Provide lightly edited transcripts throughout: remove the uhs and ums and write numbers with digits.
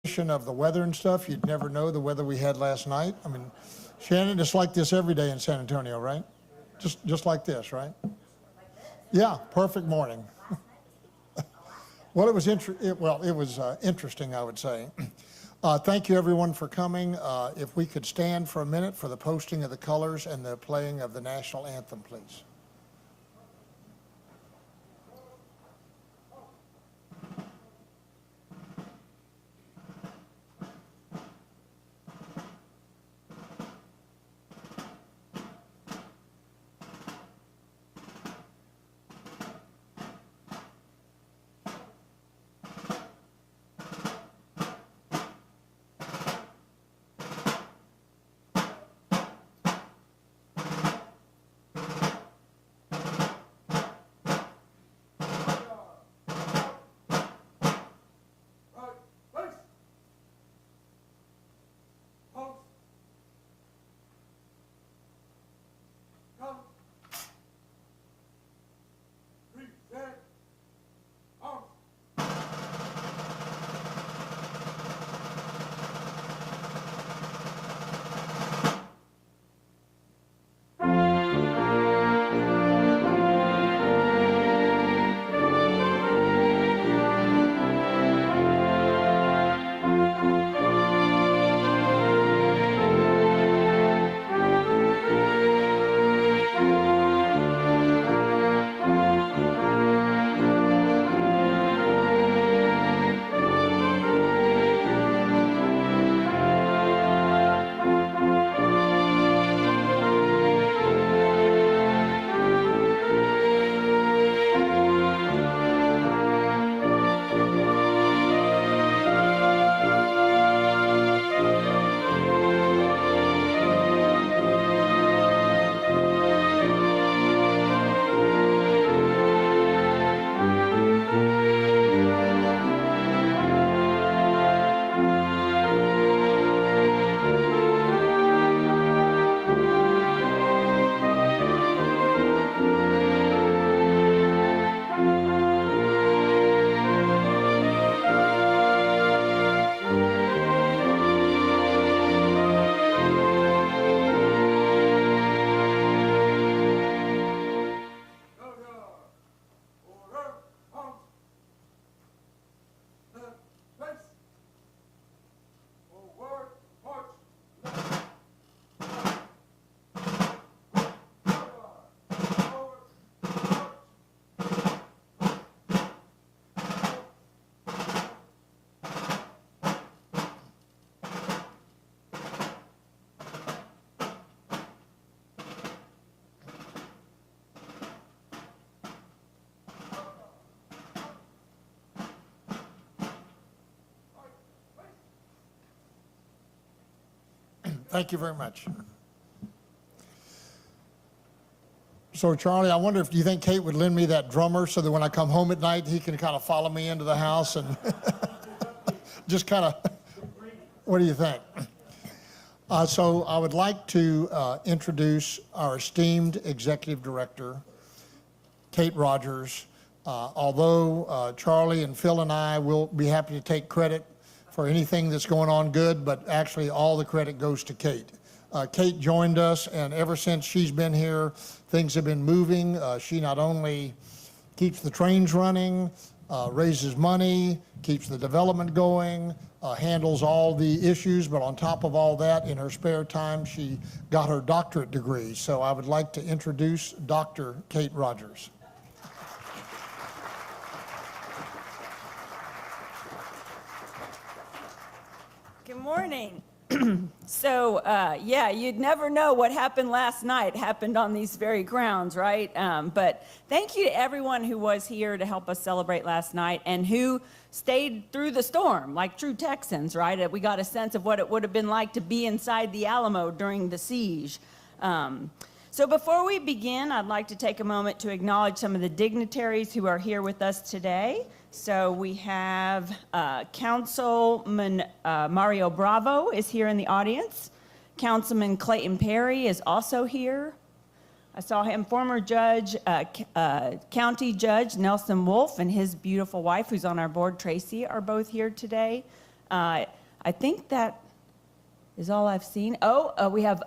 Of the weather and stuff, you'd never know the weather we had last night. I mean, Shannon, it's like this every day in San Antonio, right? Just like this, right? Yeah, perfect morning. Well, it was interesting, I would say. Thank you, everyone, for coming. If we could stand for a minute for the posting of the colors and the playing of the national anthem, please. Thank you very much. So, Charlie, I wonder if you think Kate would lend me that drummer so that when I come home at night, he can kind of follow me into the house and just kind of, what do you think? So I would like to introduce our esteemed executive director, Kate Rogers. Although Charlie and Phil and I will be happy to take credit for anything that's going on good, but actually all the credit goes to Kate. Kate joined us, and ever since she's been here, things have been moving. She not only keeps the trains running, raises money, keeps the development going, handles all the issues, but on top of all that, in her spare time, she got her doctorate degree. So I would like to introduce Dr. Kate Rogers. Good morning. So, yeah, you'd never know what happened last night happened on these very grounds, right? But thank you to everyone who was here to help us celebrate last night and who stayed through the storm, like true Texans, right? We got a sense of what it would have been like to be inside the Alamo during the siege. So before we begin, I'd like to take a moment to acknowledge some of the dignitaries who are here with us today. So we have Councilman Mario Bravo is here in the audience. Councilman Clayton Perry is also here. I saw him, former judge, County Judge Nelson Wolf and his beautiful wife, who's on our board, Tracy, are both here today. I think that is all I've seen. We have,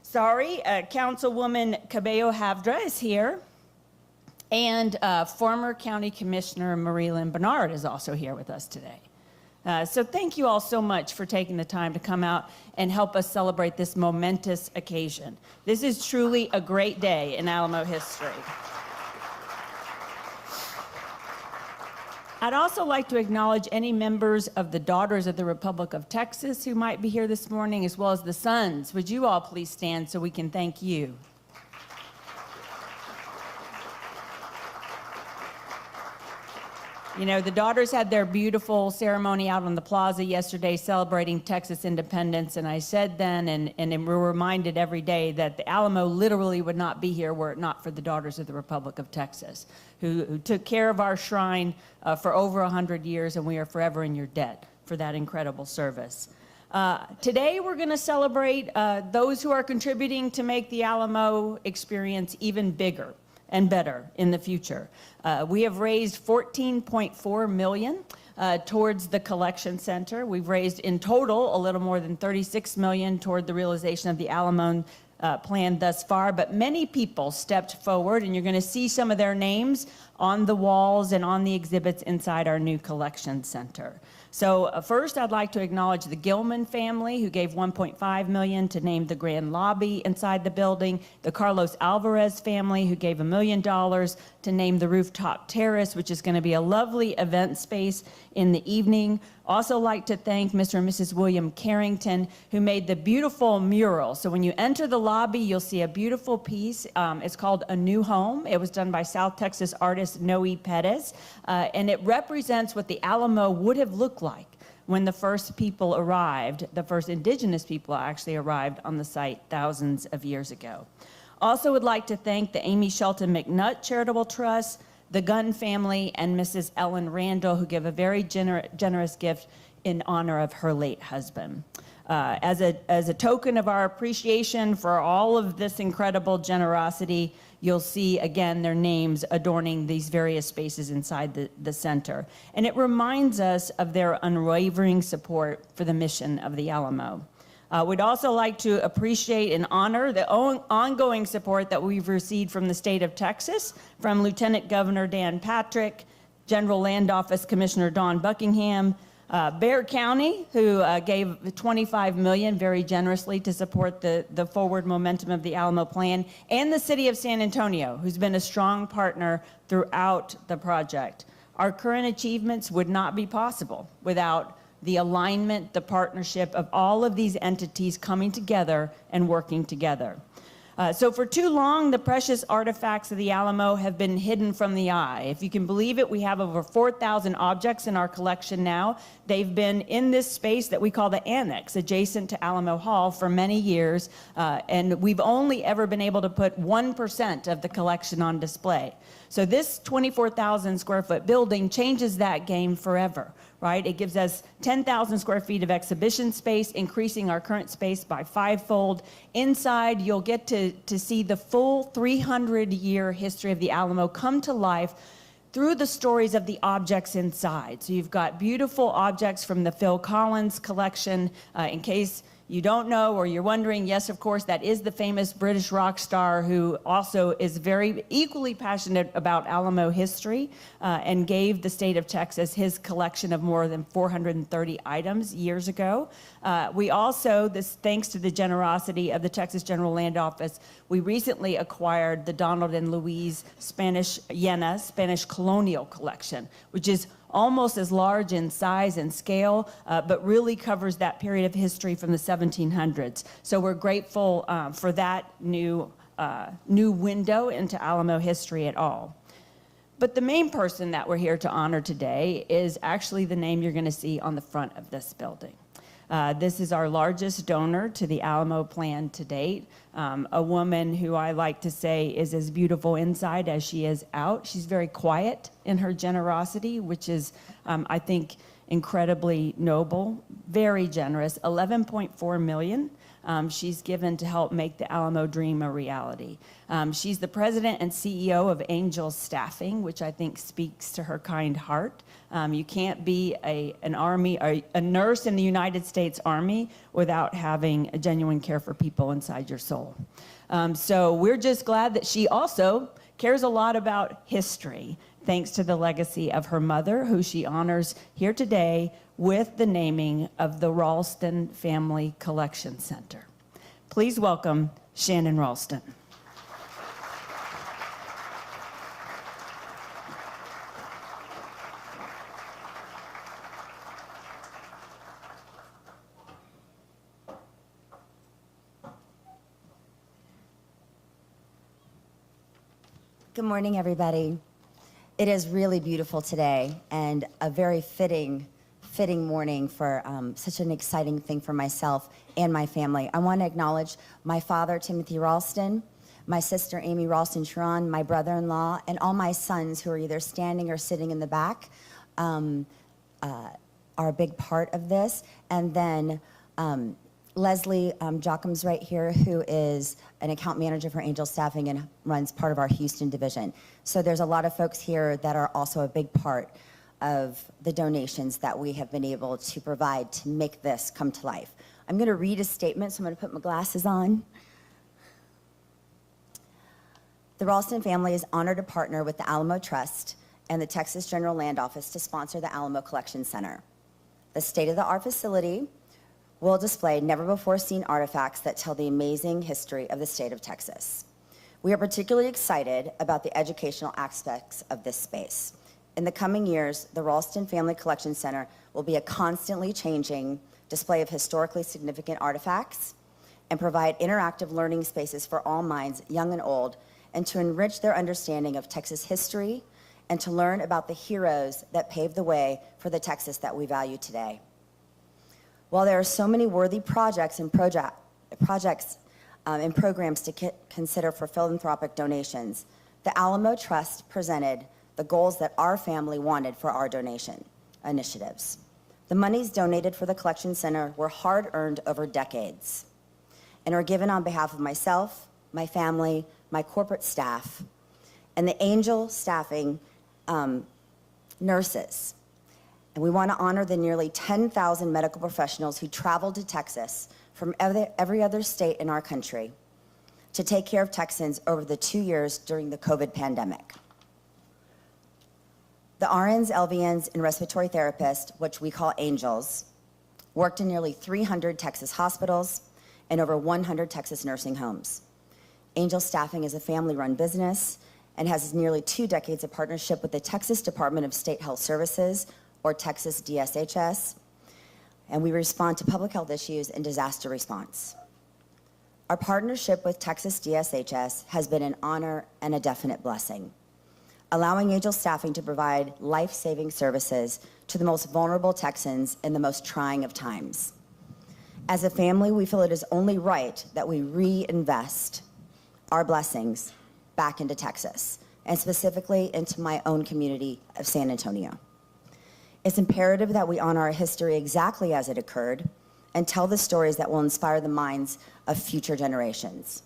Councilwoman Cabello Havdra is here. And former County Commissioner Marie-Lynn Bernard is also here with us today. So thank you all so much for taking the time to come out and help us celebrate this momentous occasion. This is truly a great day in Alamo history. I'd also like to acknowledge any members of the Daughters of the Republic of Texas who might be here this morning, as well as the sons. Would you all please stand so we can thank you? You know, the Daughters had their beautiful ceremony out on the plaza yesterday celebrating Texas independence, and I said then, and we're reminded every day, that the Alamo literally would not be here were it not for the Daughters of the Republic of Texas, who took care of our shrine for over 100 years, and we are forever in your debt for that incredible service. Today, we're going to celebrate those who are contributing to make the Alamo experience even bigger and better in the future. We have raised $14.4 million towards the collection center. We've raised in total a little more than $36 million toward the realization of the Alamo plan thus far, but many people stepped forward, and you're going to see some of their names on the walls and on the exhibits inside our new collection center. So first, I'd like to acknowledge the Gilman family, who gave $1.5 million to name the grand lobby inside the building, the Carlos Alvarez family, who gave $1 million to name the rooftop terrace, which is going to be a lovely event space in the evening. Also like to thank Mr. and Mrs. William Carrington, who made the beautiful mural. So when you enter the lobby, you'll see a beautiful piece. It's called A New Home. It was done by South Texas artist Noe Perez, and it represents what the Alamo would have looked like when the first people arrived, the first indigenous people actually arrived on the site thousands of years ago. Also would like to thank the Amy Shelton McNutt Charitable Trust, the Gunn family, and Mrs. Ellen Randall, who give a very generous gift in honor of her late husband. As a token of our appreciation for all of this incredible generosity, you'll see again their names adorning these various spaces inside the center. And it reminds us of their unwavering support for the mission of the Alamo. We'd also like to appreciate and honor the ongoing support that we've received from the state of Texas, from Lieutenant Governor Dan Patrick, General Land Office Commissioner Don Buckingham, Bexar County, who gave $25 million very generously to support the forward momentum of the Alamo plan, and the City of San Antonio, who's been a strong partner throughout the project. Our current achievements would not be possible without the alignment, the partnership of all of these entities coming together and working together. So for too long, the precious artifacts of the Alamo have been hidden from the eye. If you can believe it, we have over 4,000 objects in our collection now. They've been in this space that we call the Annex, adjacent to Alamo Hall, for many years, and we've only ever been able to put 1% of the collection on display. So this 24,000 square foot building changes that game forever, right? It gives us 10,000 square feet of exhibition space, increasing our current space by 5-fold. Inside, you'll get to see the full 300-year history of the Alamo come to life through the stories of the objects inside. So you've got beautiful objects from the Phil Collins collection. In case you don't know or you're wondering, yes, of course, that is the famous British rock star who also is very equally passionate about Alamo history and gave the state of Texas his collection of more than 430 items years ago. We also, thanks to the generosity of the Texas General Land Office, we recently acquired the Donald and Louise Spanish colonial collection, which is almost as large in size and scale, but really covers that period of history from the 1700s. So we're grateful for that new window into Alamo history at all. But the main person that we're here to honor today is actually the name you're going to see on the front of this building. This is our largest donor to the Alamo plan to date, a woman who I like to say is as beautiful inside as she is out. She's very quiet in her generosity, which is, I think, incredibly noble, very generous, 11.4 million. She's given to help make the Alamo dream a reality. She's the president and CEO of Angel Staffing, which I think speaks to her kind heart. You can't be a nurse in the United States Army without having a genuine care for people inside your soul. So we're just glad that she also cares a lot about history, thanks to the legacy of her mother, who she honors here today with the naming of the Ralston Family Collection Center. Please welcome Shannon Ralston. Good morning, everybody. It is really beautiful today and a very fitting morning for such an exciting thing for myself and my family. I want to acknowledge my father, Timothy Ralston, my sister, Amy Ralston-Churon, my brother-in-law, and all my sons who are either standing or sitting in the back are a big part of this. And then Leslie Jockham's right here, who is an account manager for Angel Staffing and runs part of our Houston division. So there's a lot of folks here that are also a big part of the donations that we have been able to provide to make this come to life. I'm going to read a statement, so I'm going to put my glasses on. The Ralston family is honored to partner with the Alamo Trust and the Texas General Land Office to sponsor the Alamo Collection Center. The state-of-the-art facility will display never-before-seen artifacts that tell the amazing history of the state of Texas. We are particularly excited about the educational aspects of this space. In the coming years, the Ralston Family Collection Center will be a constantly changing display of historically significant artifacts and provide interactive learning spaces for all minds, young and old, and to enrich their understanding of Texas history and to learn about the heroes that paved the way for the Texas that we value today. While there are so many worthy projects and programs to consider for philanthropic donations, the Alamo Trust presented the goals that our family wanted for our donation initiatives. The monies donated for the collection center were hard-earned over decades and are given on behalf of myself, my family, my corporate staff, and the Angel Staffing nurses. And we want to honor the nearly 10,000 medical professionals who traveled to Texas from every other state in our country to take care of Texans over the 2 years during the COVID pandemic. The RNs, LVNs, and respiratory therapists, which we call angels, worked in nearly 300 Texas hospitals and over 100 Texas nursing homes. Angel Staffing is a family-run business and has nearly 2 decades of partnership with the Texas Department of State Health Services, or Texas DSHS, and we respond to public health issues and disaster response. Our partnership with Texas DSHS has been an honor and a definite blessing, allowing Angel Staffing to provide life-saving services to the most vulnerable Texans in the most trying of times. As a family, we feel it is only right that we reinvest our blessings back into Texas, and specifically into my own community of San Antonio. It's imperative that we honor our history exactly as it occurred and tell the stories that will inspire the minds of future generations.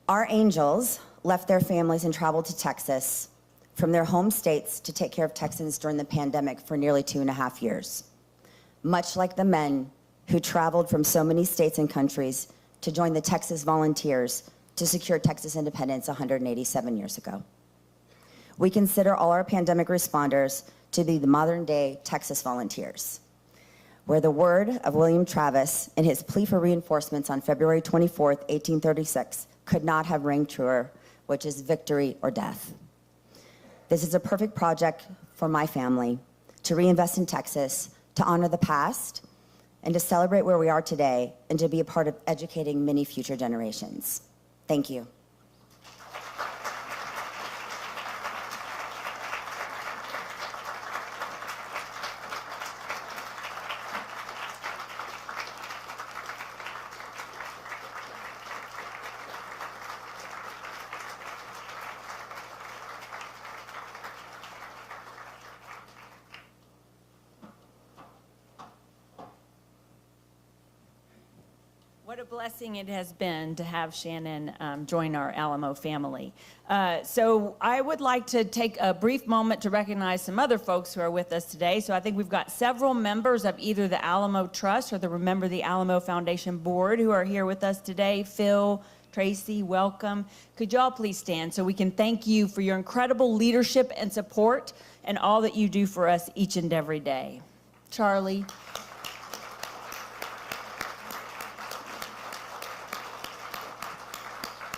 Our angels left their families and traveled to Texas from their home states to take care of Texans during the pandemic for nearly 2.5 years, much like the men who traveled from so many states and countries to join the Texas Volunteers to secure Texas independence 187 years ago. We consider all our pandemic responders to be the modern-day Texas Volunteers, where the word of William Travis in his plea for reinforcements on February 24th, 1836, could not have rang truer, which is victory or death. This is a perfect project for my family to reinvest in Texas, to honor the past, and to celebrate where we are today, and to be a part of educating many future generations. Thank you. What a blessing it has been to have Shannon join our Alamo family. So I would like to take a brief moment to recognize some other folks who are with us today. So I think we've got several members of either the Alamo Trust or the Remember the Alamo Foundation Board who are here with us today. Phil, Tracy, welcome. Could you all please stand so we can thank you for your incredible leadership and support and all that you do for us each and every day. Charlie.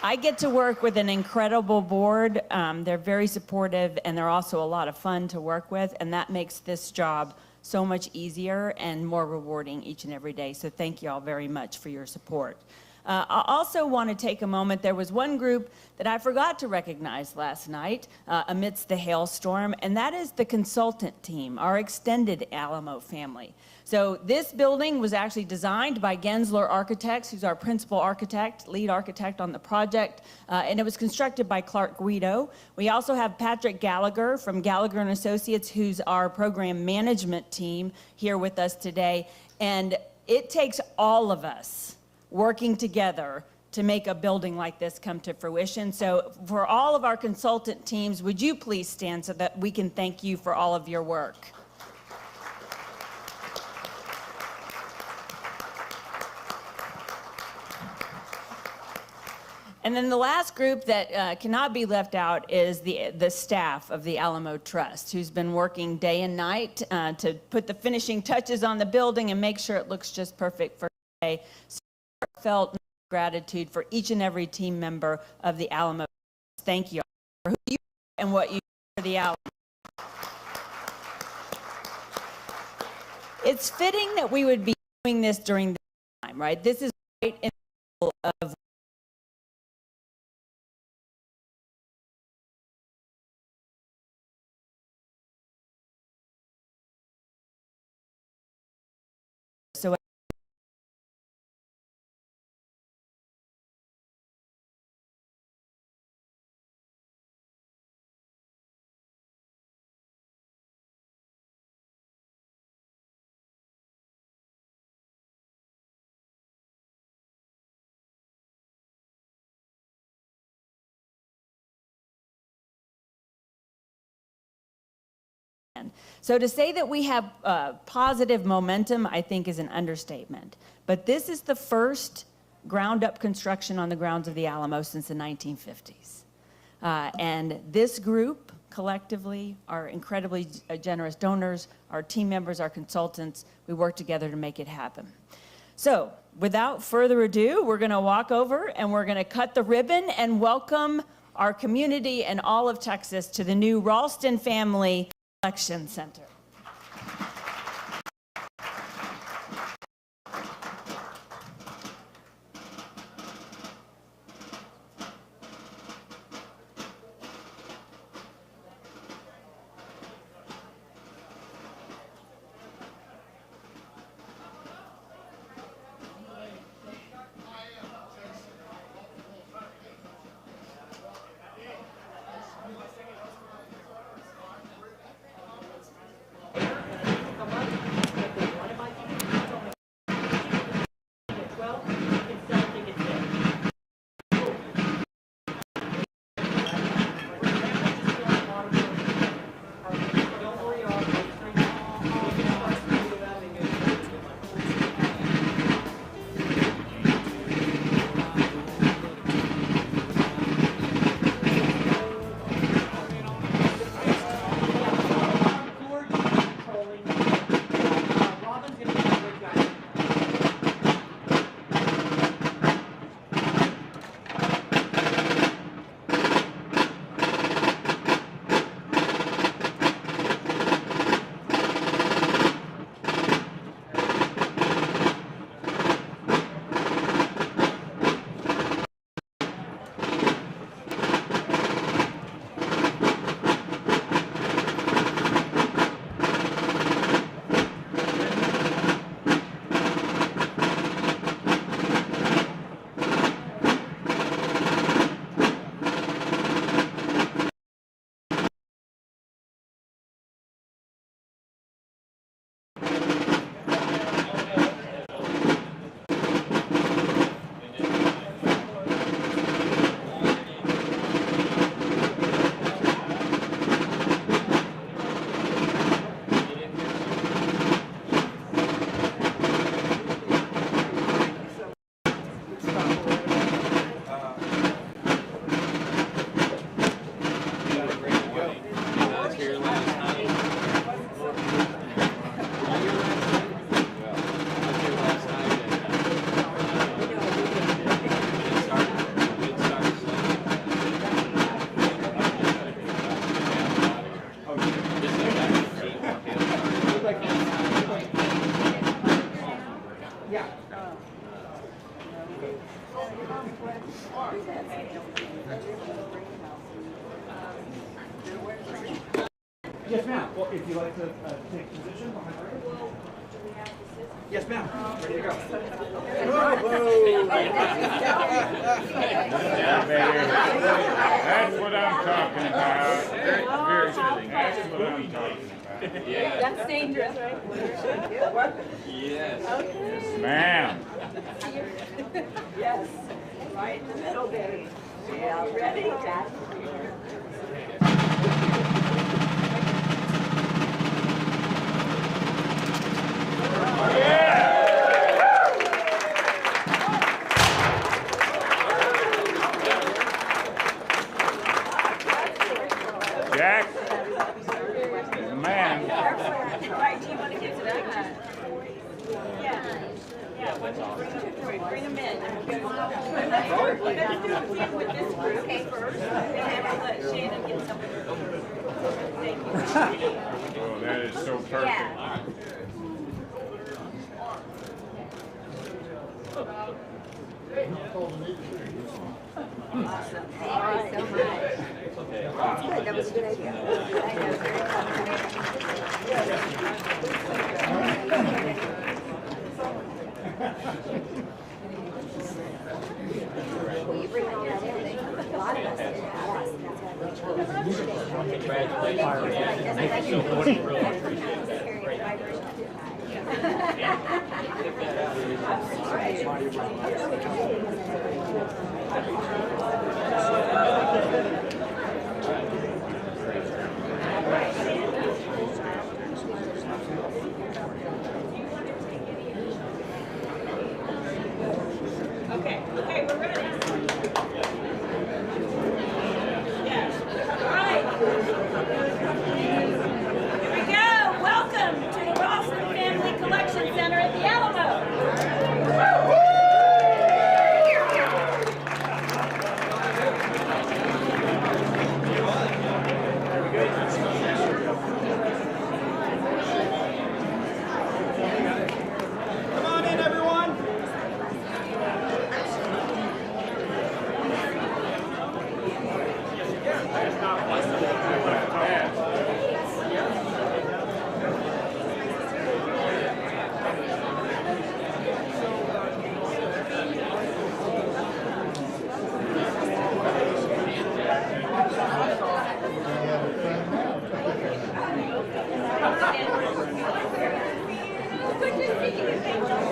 I get to work with an incredible board. They're very supportive, and they're also a lot of fun to work with, and that makes this job so much easier and more rewarding each and every day. So thank you all very much for your support. I also want to take a moment. There was one group that I forgot to recognize last night amidst the hailstorm, and that is the consultant team, our extended Alamo family. So this building was actually designed by Gensler Architects, who's our principal architect, lead architect on the project, and it was constructed by Clark Guido. We also have Patrick Gallagher from Gallagher and Associates, who's our program management team here with us today. And it takes all of us working together to make a building like this come to fruition. So for all of our consultant teams, would you please stand so that we can thank you for all of your work? And then the last group that cannot be left out is the staff of the Alamo Trust, who's been working day and night to put the finishing touches on the building and make sure it looks just perfect for today. So heartfelt gratitude for each and every team member of the Alamo Trust. Thank you for who you are and what you do for the Alamo. It's fitting that we would be doing this during this time, right? This is right in the middle of So to say that we have positive momentum, I think, is an understatement. But this is the first ground-up construction on the grounds of the Alamo since the 1950s. And this group, collectively, our incredibly generous donors, our team members, our consultants, we work together to make it happen. So without further ado, we're going to walk over and we're going to cut the ribbon and welcome our community and all of Texas to the new Ralston Family Collection Center. Yes, ma'am. Well, if you'd like to take position behind her. Yes, ma'am. Ready to go. Yeah, baby. That's what I'm talking about. Very fitting. That's what I'm talking about. That's dangerous, right? Yes. Okay. Ma'am. Yes. Right in the middle, baby. Yeah, ready? Jack. Man. Right, do you want to get to that? Yeah. Yeah, bring them in. We're going to do a thing with this group first, and then we'll let Shannon get some. Thank you. Oh, that is so perfect. Awesome. Thank you so much. That's good. That was a good idea. Well, you bring all that in. A lot of us did. Okay, we're ready. Yeah. All right. Here we go. Welcome to the Rosslyn Family Collection Center at the Alamo. Come on in, everyone. Good to see you.